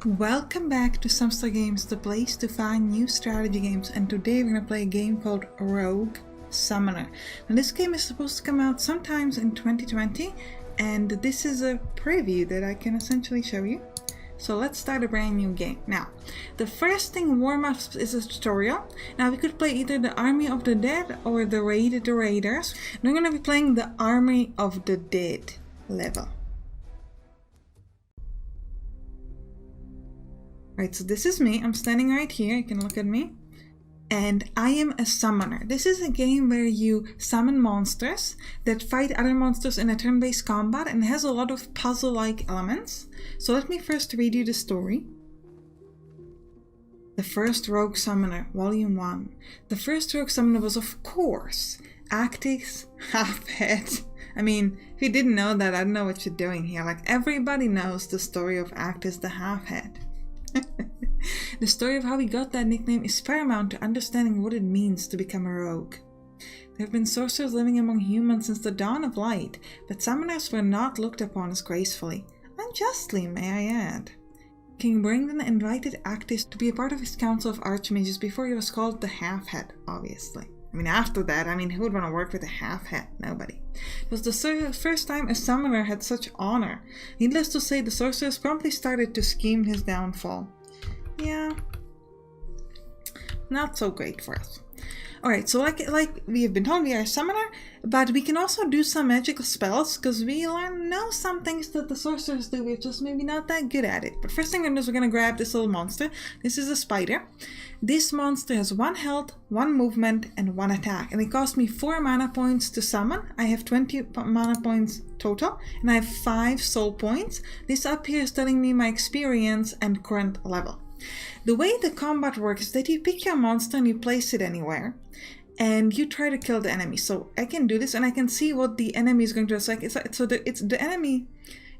Welcome back to Sampstra Games, the place to find new strategy games, and today we're going to play a game called Rogue Summoner. Now this game is supposed to come out sometimes in 2020, and this is a preview that I can essentially show you. So let's start a brand new game. Now, the first thing warm-ups is a tutorial. Now we could play either the Army of the Dead or the Raid the Raiders. And I'm going to be playing the Army of the Dead level. Right, so this is me. I'm standing right here. You can look at me. And I am a summoner. This is a game where you summon monsters that fight other monsters in a turn-based combat, and it has a lot of puzzle-like elements. So let me first read you the story. The First Rogue Summoner, Volume 1. The first Rogue Summoner was, of course, Actis Halfhead. I mean, if you didn't know that, I don't know what you're doing here. Like, everybody knows the story of Actis the Halfhead. The story of how he got that nickname is paramount to understanding what it means to become a rogue. There have been sorcerers living among humans since the dawn of light, but summoners were not looked upon as gracefully. Unjustly, may I add. King Bringden invited Actis to be a part of his council of archmages before he was called the Halfhead, obviously. I mean, after that, who would want to work with a half-head? Nobody. It was the first time a summoner had such honor. Needless to say, the sorcerers promptly started to scheme his downfall. Yeah, not so great for us. Alright, so like we have been told, we are a summoner, but we can also do some magical spells, because we know some things that the sorcerers do, we're just maybe not that good at it. But first thing we're going to do is we're going to grab this little monster. This is a spider. This monster has 1 health, 1 movement, and 1 attack, and it cost me 4 mana points to summon. I have 20 mana points total, and I have 5 soul points. This up here is telling me my experience and current level. The way the combat works is that you pick your monster and you place it anywhere, and you try to kill the enemy. So I can do this, and I can see what the enemy is going to do. The enemy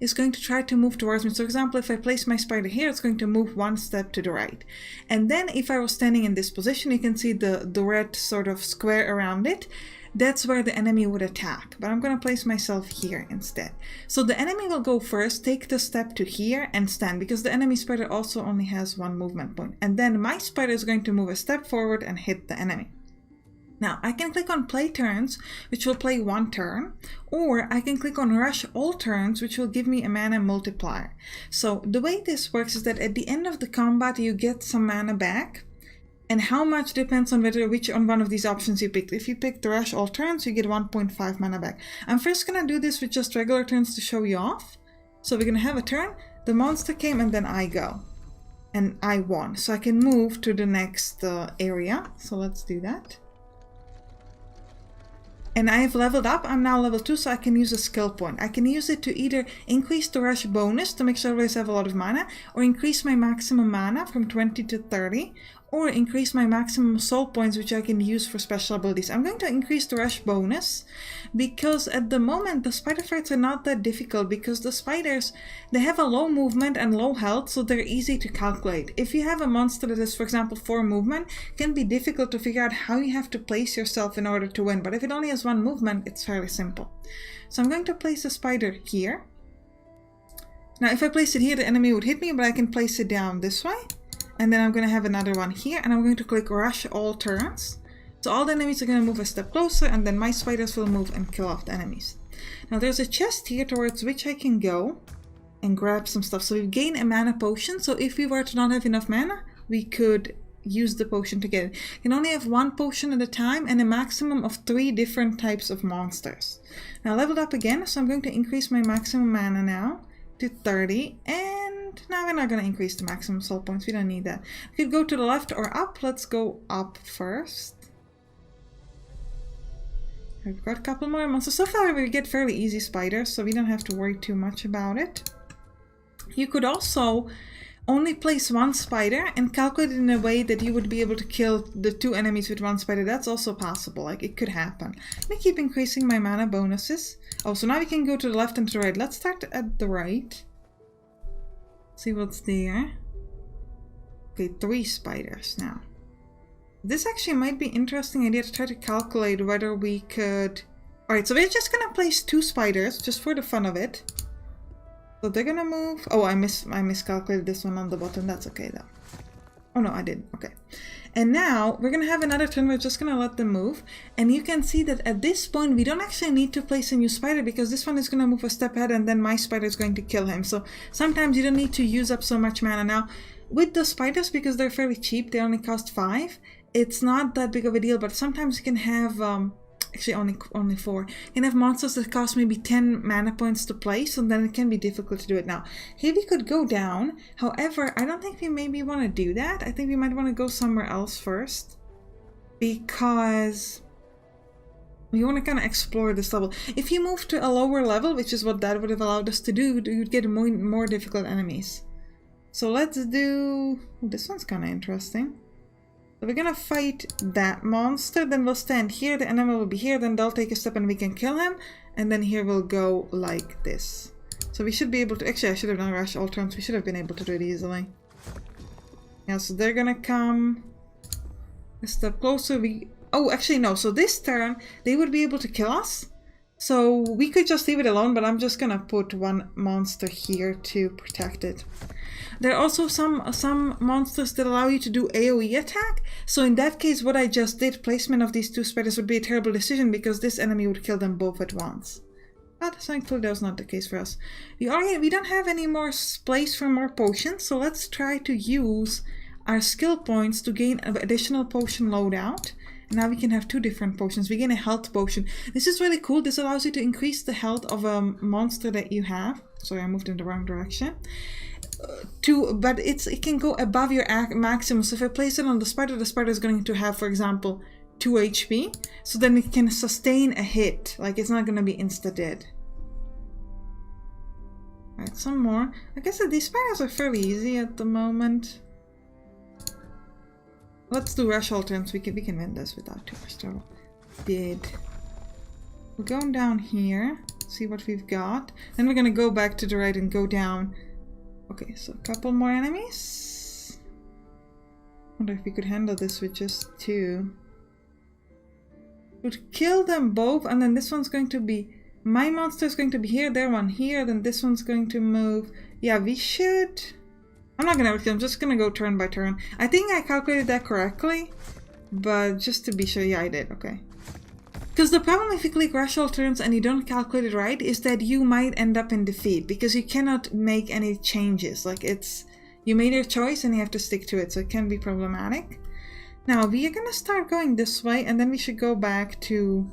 is going to try to move towards me. So for example, if I place my spider here, it's going to move 1 step to the right. And then if I was standing in this position, you can see the red sort of square around it. That's where the enemy would attack, but I'm going to place myself here instead. So the enemy will go first, take the step to here and stand, because the enemy spider also only has 1 movement point. And then my spider is going to move a step forward and hit the enemy. Now, I can click on play turns, which will play 1 turn, or I can click on rush all turns, which will give me a mana multiplier. So the way this works is that at the end of the combat, you get some mana back. And how much depends on which one of these options you picked. If you pick the rush all turns, you get 1.5 mana back. I'm first going to do this with just regular turns to show you off. So we're going to have a turn, the monster came, and then I go. And I won. So I can move to the next area. So let's do that. And I have leveled up. I'm now level 2, so I can use a skill point. I can use it to either increase the rush bonus to make sure I always have a lot of mana, or increase my maximum mana from 20 to 30, or increase my maximum soul points, which I can use for special abilities. I'm going to increase the rush bonus because at the moment the spider fights are not that difficult, because the spiders, they have a low movement and low health, so they're easy to calculate. If you have a monster that has, for example, 4 movement, it can be difficult to figure out how you have to place yourself in order to win. But if it only has 1 movement, it's fairly simple. So I'm going to place a spider here. Now if I place it here, the enemy would hit me, but I can place it down this way. And then I'm going to have another one here, and I'm going to click rush all turns. So all the enemies are going to move a step closer, and then my spiders will move and kill off the enemies. Now there's a chest here towards which I can go and grab some stuff. So we gain a mana potion, so if we were to not have enough mana, we could use the potion to get it. You can only have 1 potion at a time and a maximum of 3 different types of monsters. Now I leveled up again, so I'm going to increase my maximum mana now to 30, and now we're not going to increase the maximum soul points, we don't need that. We could go to the left or up. Let's go up first. We've got a couple more monsters. So far we get fairly easy spiders, so we don't have to worry too much about it. You could also only place 1 spider and calculate it in a way that you would be able to kill the 2 enemies with 1 spider. That's also possible, like it could happen. Let me keep increasing my mana bonuses. Oh, so now we can go to the left and to the right. Let's start at the right. See what's there. Okay, 3 spiders now. This actually might be an interesting idea to try to calculate whether we could... Alright, so we're just gonna place 2 spiders just for the fun of it. So they're gonna move. Oh, I miscalculated this one on the button. That's okay though. Oh no, I didn't. Okay. And now we're gonna have another turn. We're just gonna let them move. And you can see that at this point we don't actually need to place a new spider because this one is gonna move a step ahead and then my spider is going to kill him. So sometimes you don't need to use up so much mana. Now with the spiders, because they're fairly cheap, they only cost 5. It's not that big of a deal, but sometimes you can have actually only 4. You can have monsters that cost maybe 10 mana points to place, and then it can be difficult to do it. Now, here we could go down. However, I don't think we maybe want to do that. I think we might want to go somewhere else first, because we want to kind of explore this level. If you move to a lower level, which is what that would have allowed us to do, you'd get more difficult enemies. So let's do... Oh, this one's kind of interesting. So we're gonna fight that monster, then we'll stand here, the enemy will be here, then they'll take a step and we can kill him, and then here we'll go like this. So we should be able to... Actually, I should have done rush all turns. We should have been able to do it easily. Yeah, so they're gonna come a step closer. Oh, actually no, so this turn they would be able to kill us. So we could just leave it alone, but I'm just gonna put one monster here to protect it. There are also some monsters that allow you to do AoE attack. So in that case, what I just did, placement of these 2 spiders would be a terrible decision because this enemy would kill them both at once. But thankfully that was not the case for us. We don't have any more place for more potions, so let's try to use our skill points to gain an additional potion loadout. And now we can have 2 different potions. We gain a health potion. This is really cool. This allows you to increase the health of a monster that you have. Sorry, I moved in the wrong direction. But it can go above your maximum. So if I place it on the spider is going to have, for example, 2 HP. So then it can sustain a hit. Like, it's not going to be insta-dead. Alright, some more. I guess that these spiders are fairly easy at the moment. Let's do rush all turns. We can win this without too much trouble. We're going down here. See what we've got. Then we're going to go back to the right and go down. Okay, so a couple more enemies. Wonder if we could handle this with just 2. Would kill them both, and then this one's going to be... My monster is going to be here, their one here, then this one's going to move. Yeah, we should... I'm not gonna kill, I'm just gonna go turn by turn. I think I calculated that correctly, but just to be sure, yeah, I did, okay. Because the problem if you click rush all turns and you don't calculate it right is that you might end up in defeat because you cannot make any changes. Like you made your choice and you have to stick to it, so it can be problematic. Now we are gonna start going this way and then we should go back to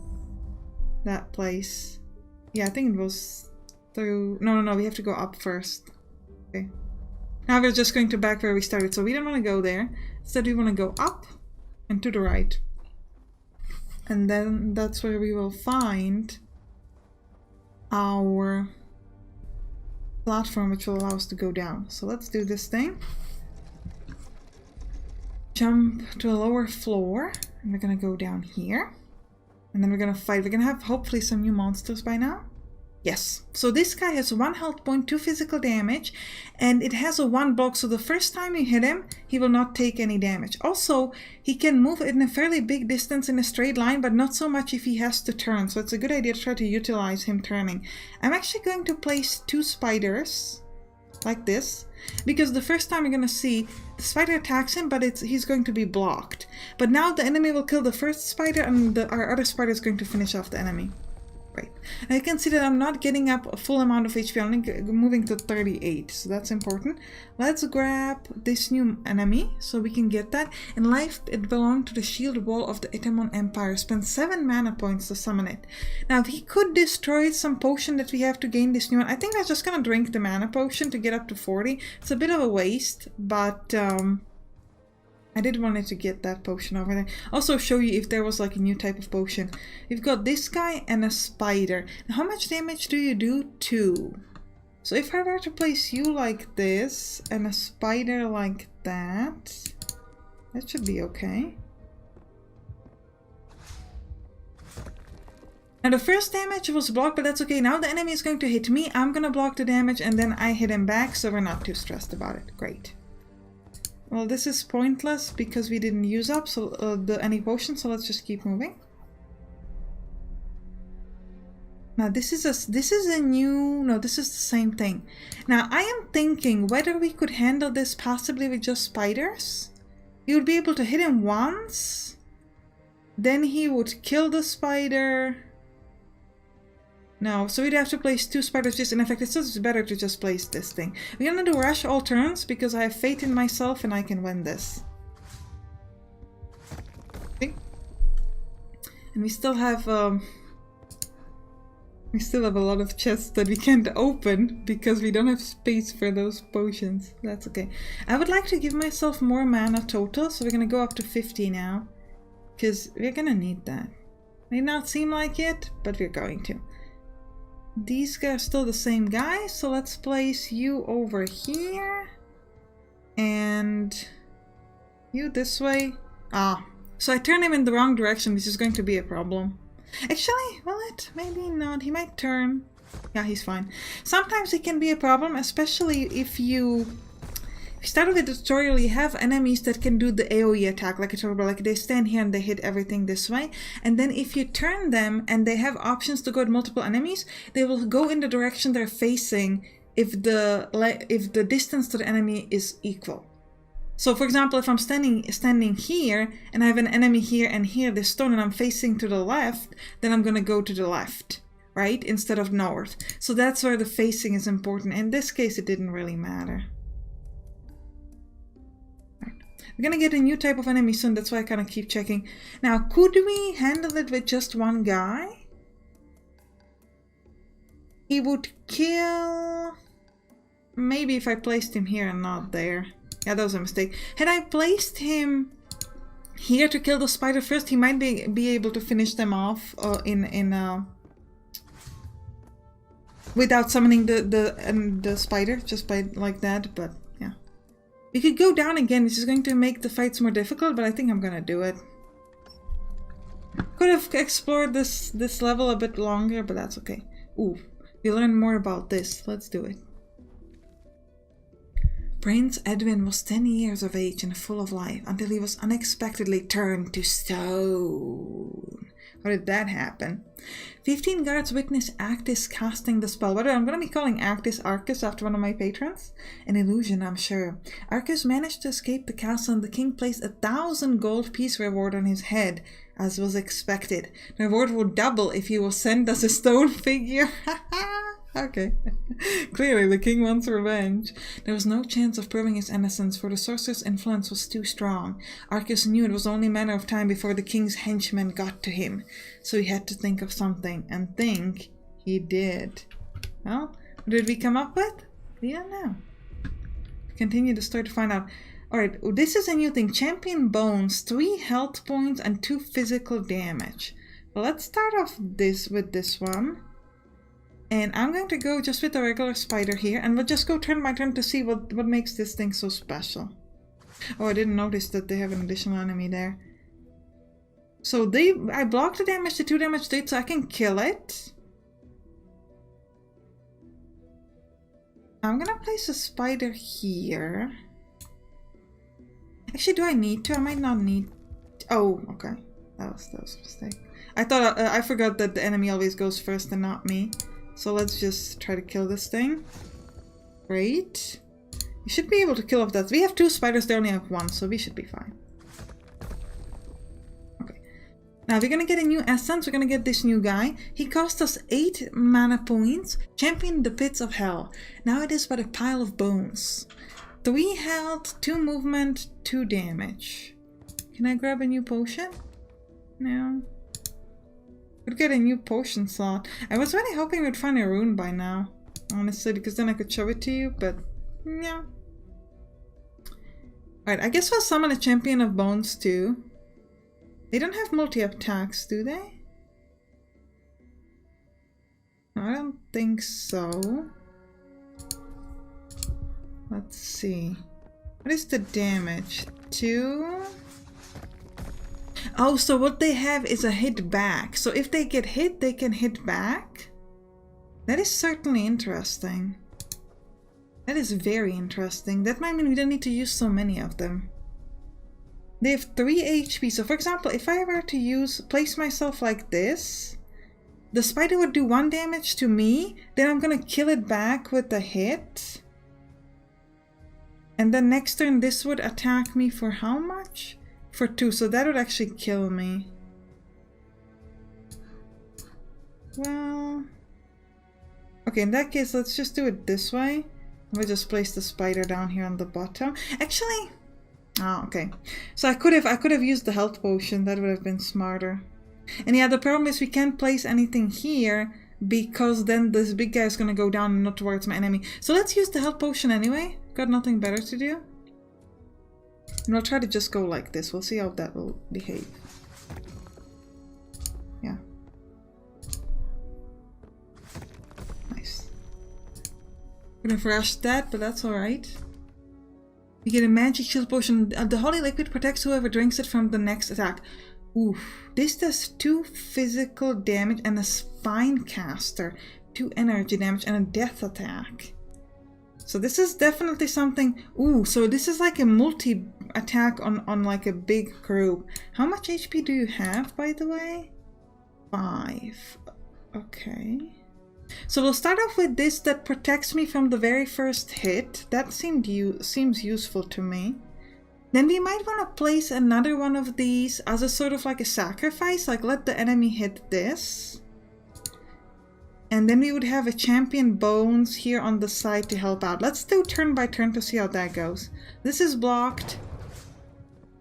that place. Yeah, I think it was through... No, we have to go up first. Okay. Now we're just going to back where we started, so we don't want to go there. Instead we want to go up and to the right. And then that's where we will find our platform, which will allow us to go down. So let's do this thing. Jump to a lower floor, and we're gonna go down here. And then we're gonna fight. We're gonna have hopefully some new monsters by now. Yes, so this guy has 1 health point, 2 physical damage, and it has a 1 block, so the first time you hit him, he will not take any damage. Also, he can move in a fairly big distance in a straight line, but not so much if he has to turn, so it's a good idea to try to utilize him turning. I'm actually going to place 2 spiders, like this, because the first time you're going to see, the spider attacks him, but he's going to be blocked. But now the enemy will kill the first spider, and our other spider is going to finish off the enemy. Right. And you can see that I'm not getting up a full amount of HP, I'm only moving to 38, so that's important. Let's grab this new enemy, so we can get that. In life, it belonged to the shield wall of the Itamon Empire. Spend 7 mana points to summon it. Now, we could destroy some potion that we have to gain this new one. I think I'm just gonna drink the mana potion to get up to 40. It's a bit of a waste, but I did want to get that potion over there. Also show you if there was like a new type of potion. We've got this guy and a spider. Now, how much damage do you do? 2. So if I were to place you like this and a spider like that, that should be okay. Now the first damage was blocked, but that's okay. Now the enemy is going to hit me. I'm gonna block the damage and then I hit him back, so we're not too stressed about it. Great. Well, this is pointless because we didn't use up any potions, so let's just keep moving. Now this is a new, no, this is the same thing. Now I am thinking whether we could handle this possibly with just spiders. You would be able to hit him once, then he would kill the spider. No, so we'd have to place 2 spiders just in effect. It's just better to just place this thing. We're gonna do rush all turns because I have faith in myself and I can win this. Okay. And we still have a lot of chests that we can't open because we don't have space for those potions. That's okay. I would like to give myself more mana total, so we're gonna go up to 50 now. Because we're gonna need that. May not seem like it, but we're going to. These guys are still the same guy, so let's place you over here. And you this way. Ah, so I turned him in the wrong direction, which is going to be a problem. Actually, will it? Maybe not. He might turn. Yeah, he's fine. Sometimes it can be a problem, especially if you start with the tutorial, you have enemies that can do the AoE attack, like a turbo, like they stand here and they hit everything this way. And then if you turn them and they have options to go at multiple enemies, they will go in the direction they're facing if the distance to the enemy is equal. So for example, if I'm standing here and I have an enemy here and here, this stone, and I'm facing to the left, then I'm gonna go to the left, right? Instead of north. So that's where the facing is important. In this case, it didn't really matter. We're gonna get a new type of enemy soon, that's why I kind of keep checking. Now, could we handle it with just one guy? He would kill... Maybe if I placed him here and not there. Yeah, that was a mistake. Had I placed him here to kill the spider first, he might be able to finish them off without summoning the spider, just by like that, but... We could go down again, which is going to make the fights more difficult, but I think I'm gonna do it. Could have explored this level a bit longer, but that's okay. Ooh, we learn more about this. Let's do it. Prince Edwin was 10 years of age and full of life until he was unexpectedly turned to stone. How did that happen? 15 guards witnessed Actis casting the spell. By the way, I'm going to be calling Actis Arcus after one of my patrons. An illusion, I'm sure. Arcus managed to escape the castle and the king placed 1,000 gold piece reward on his head, as was expected. The reward would double if he was sent as a stone figure. Okay. Clearly, the king wants revenge. There was no chance of proving his innocence, for the sorcerer's influence was too strong. Arcus knew it was only a matter of time before the king's henchmen got to him. So he had to think of something, and think he did. Well, what did we come up with? We don't know. Continue the story to find out. Alright, this is a new thing. Champion Bones, 3 health points and 2 physical damage. Well, let's start off with this one. And I'm going to go just with a regular spider here, and we'll just go turn by turn to see what makes this thing so special. Oh, I didn't notice that they have an additional enemy there. So I blocked the damage, the 2 damage did, so I can kill it. I'm gonna place a spider here. Actually, do I need to? I might not need... Oh, okay. That was a mistake. I thought I forgot that the enemy always goes first and not me. So let's just try to kill this thing. Great. We should be able to kill off that. We have 2 spiders, they only have 1, so we should be fine. Okay. Now we're gonna get a new essence. We're gonna get this new guy. He cost us 8 mana points. Champion the Pits of Hell. Now it is but a pile of bones. 3 health, 2 movement, 2 damage. Can I grab a new potion? No. Could get a new potion slot. I was really hoping we'd find a rune by now, honestly, because then I could show it to you, but yeah. Alright, I guess we'll summon a Champion of Bones too. They don't have multi-attacks, do they? No, I don't think so. Let's see. What is the damage? 2? Oh, so what they have is a hit back. So if they get hit, they can hit back? That is certainly interesting. That is very interesting. That might mean we don't need to use so many of them. They have 3 HP. So for example, if I were to place myself like this, the spider would do 1 damage to me, then I'm gonna kill it back with the hit. And then next turn this would attack me for how much? For 2, so that would actually kill me. Well... Okay, in that case, let's just do it this way. We'll just place the spider down here on the bottom. Actually... Oh, okay. So I could have used the health potion, that would have been smarter. And yeah, the problem is we can't place anything here because then this big guy is gonna go down and not towards my enemy. So let's use the health potion anyway. Got nothing better to do. And we'll try to just go like this. We'll see how that will behave. Yeah. Nice. Gonna rush that, but that's alright. You get a magic shield potion. The holy liquid protects whoever drinks it from the next attack. Oof. This does 2 physical damage and a spine caster, 2 energy damage and a death attack. So this is definitely something. Ooh, so this is like a multi attack on like a big group. How much HP do you have, by the way? 5. Okay. So we'll start off with this that protects me from the very first hit. That seems useful to me. Then we might want to place another one of these as a sort of like a sacrifice, like let the enemy hit this. And then we would have a champion bones here on the side to help out. Let's do turn by turn to see how that goes. This is blocked.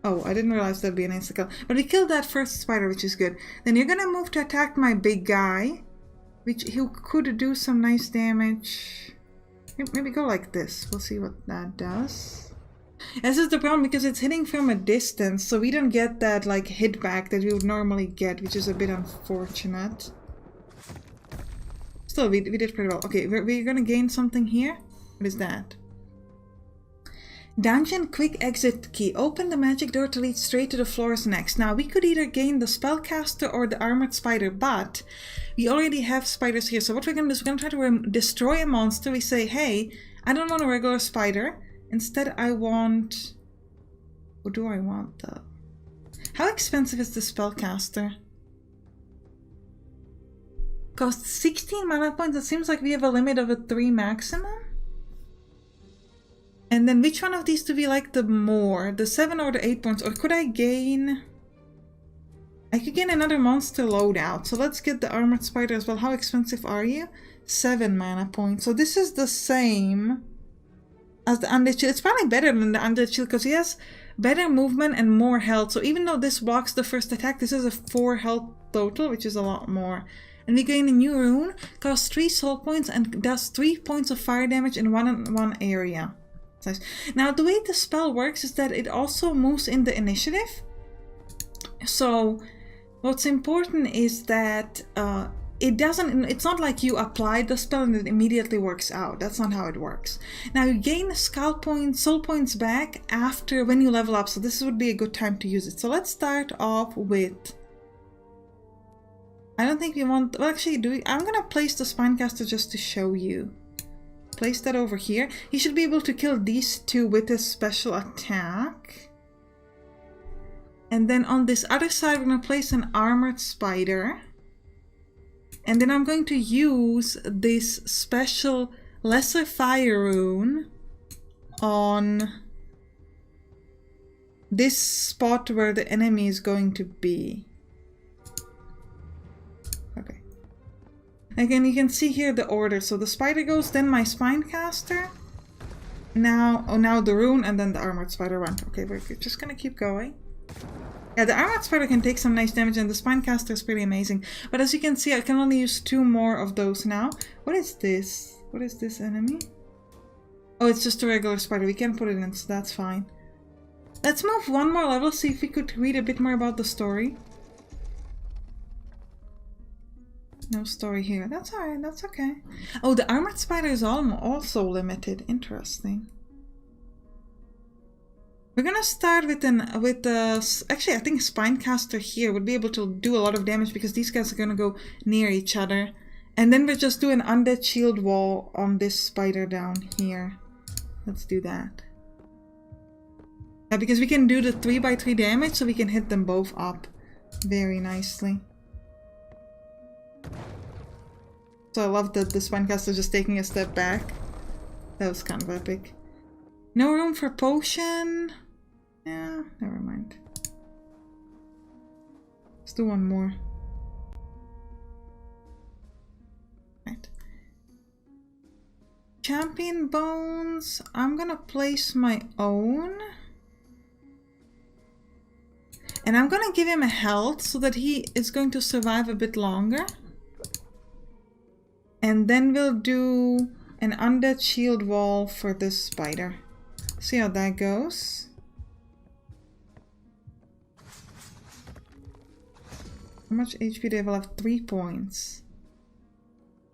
Oh, I didn't realize there'd be an insta kill. But we killed that first spider, which is good. Then you're gonna move to attack my big guy, which he could do some nice damage. Maybe go like this. We'll see what that does. This is the problem because it's hitting from a distance, so we don't get that like hit back that we would normally get, which is a bit unfortunate. Still, we did pretty well. Okay, we're gonna gain something here. What is that? Dungeon quick exit key. Open the magic door to lead straight to the floors next. Now, we could either gain the spellcaster or the armored spider, but we already have spiders here. So what we're gonna do is we're gonna try to destroy a monster. We say, hey, I don't want a regular spider. Instead, I want... What do I want, though? How expensive is the spellcaster? Costs 16 mana points. It seems like we have a limit of a 3 maximum. And then which one of these do we like the more? The 7 or the 8 points? Or could I gain... I could gain another monster loadout. So let's get the armored spider as well. How expensive are you? 7 mana points. So this is the same as the undead shield. It's probably better than the undead shield because he has better movement and more health. So even though this blocks the first attack, this is a 4 health total, which is a lot more. And we gain a new rune, costs 3 soul points and does 3 points of fire damage in one area. Nice. Now the way the spell works is that it also moves in the initiative. So what's important is that it's not like you apply the spell and it immediately works out. That's not how it works. Now you gain soul points back after when you level up. So this would be a good time to use it. So let's start off with... I don't think we want... Well, actually, I'm gonna place the Spinecaster just to show you. Place that over here. He should be able to kill these 2 with his special attack. And then on this other side, we're gonna place an armored spider. And then I'm going to use this special lesser fire rune on this spot where the enemy is going to be. Okay. Again, you can see here the order. So the spider goes, then my Spinecaster. Now the rune, and then the armored spider went. Okay, we're just gonna keep going. Yeah, the armored spider can take some nice damage, and the Spinecaster is pretty amazing. But as you can see, I can only use 2 more of those now. What is this? What is this enemy? Oh, it's just a regular spider. We can't put it in, so that's fine. Let's move 1 more level, see if we could read a bit more about the story. No story here. That's alright, that's okay. Oh, the armored spider is also limited. Interesting. We're gonna start with actually I think Spinecaster here would be able to do a lot of damage because these guys are gonna go near each other. And then we'll just do an undead shield wall on this spider down here. Let's do that. Yeah, because we can do the 3x3 damage, so we can hit them both up very nicely. So I love that the Spellcaster is just taking a step back. That was kind of epic. No room for potion. Yeah, never mind. Let's do one more. Right. Champion bones. I'm gonna place my own. And I'm gonna give him a health so that he is going to survive a bit longer. And then we'll do an undead shield wall for this spider. See how that goes. How much HP do they have left? 3 points.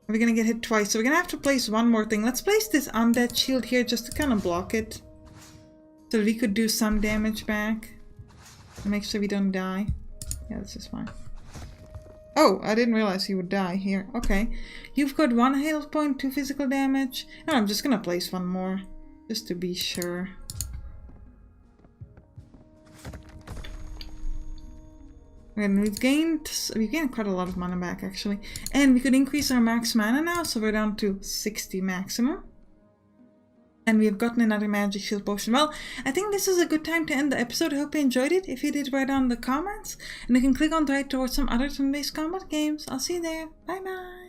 We're gonna get hit twice, so we're gonna have to place one more thing. Let's place this undead shield here just to kind of block it. So that we could do some damage back. And make sure we don't die. Yeah, this is fine. Oh, I didn't realize he would die here. Okay. You've got 1 health point, 2 physical damage. No, I'm just gonna place one more. Just to be sure. And we've gained quite a lot of mana back actually. And we could increase our max mana now, so we're down to 60 maximum. And we've gotten another magic shield potion. Well, I think this is a good time to end the episode. I hope you enjoyed it. If you did, write down in the comments. And you can click on the right towards some other turn-based combat games. I'll see you there. Bye bye.